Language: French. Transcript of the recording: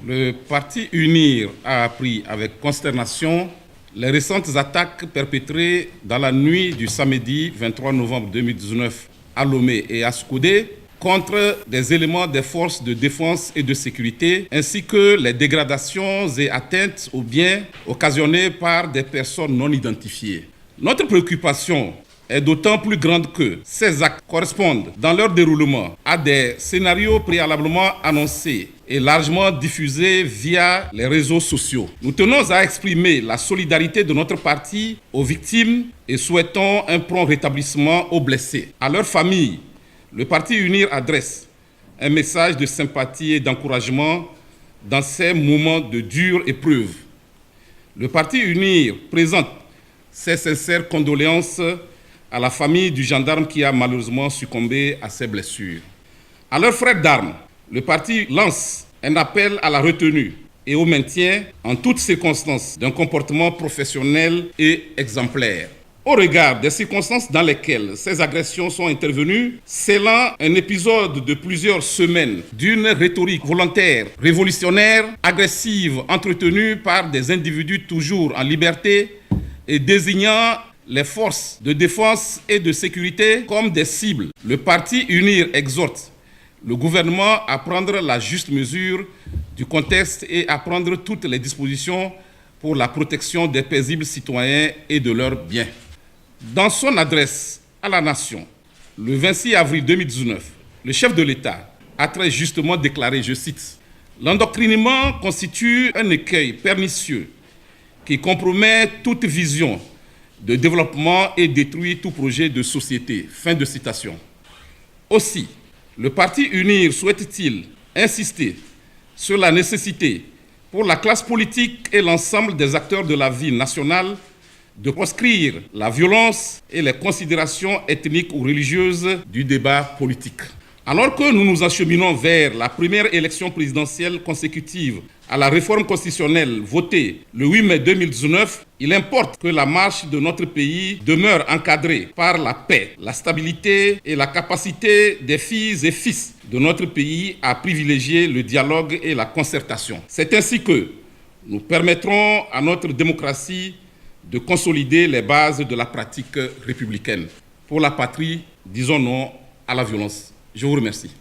Le parti UNIR a appris avec consternation les récentes attaques perpétrées dans la nuit du samedi 23 novembre 2019 à Lomé et à Soukoudé contre des éléments des forces de défense et de sécurité, ainsi que les dégradations et atteintes aux biens occasionnées par des personnes non identifiées. Notre préoccupation est d'autant plus grande que ces actes correspondent dans leur déroulement à des scénarios préalablement annoncés et largement diffusés via les réseaux sociaux. Nous tenons à exprimer la solidarité de notre parti aux victimes et souhaitons un prompt rétablissement aux blessés. À leurs familles, le parti UNIR adresse un message de sympathie et d'encouragement dans ces moments de dure épreuve. Le parti UNIR présente ses sincères condoléances à la famille du gendarme qui a malheureusement succombé à ses blessures. À leurs frères d'armes, le parti lance un appel à la retenue et au maintien en toutes circonstances d'un comportement professionnel et exemplaire. Au regard des circonstances dans lesquelles ces agressions sont intervenues, scellant un épisode de plusieurs semaines d'une rhétorique volontaire, révolutionnaire, agressive, entretenue par des individus toujours en liberté et désignant les forces de défense et de sécurité comme des cibles, le parti UNIR exhorte le gouvernement à prendre la juste mesure du contexte et à prendre toutes les dispositions pour la protection des paisibles citoyens et de leurs biens. Dans son adresse à la nation, le 26 avril 2019, le chef de l'État a très justement déclaré, je cite, « L'endoctrinement constitue un écueil pernicieux qui compromet toute vision de développement et détruit tout projet de société. » Fin de citation. Aussi, le parti UNIR souhaite-t-il insister sur la nécessité pour la classe politique et l'ensemble des acteurs de la vie nationale de proscrire la violence et les considérations ethniques ou religieuses du débat politique. Alors que nous nous acheminons vers la première élection présidentielle consécutive à la réforme constitutionnelle votée le 8 mai 2019, il importe que la marche de notre pays demeure encadrée par la paix, la stabilité et la capacité des filles et fils de notre pays à privilégier le dialogue et la concertation. C'est ainsi que nous permettrons à notre démocratie de consolider les bases de la pratique républicaine. Pour la patrie, disons non à la violence. Je vous remercie.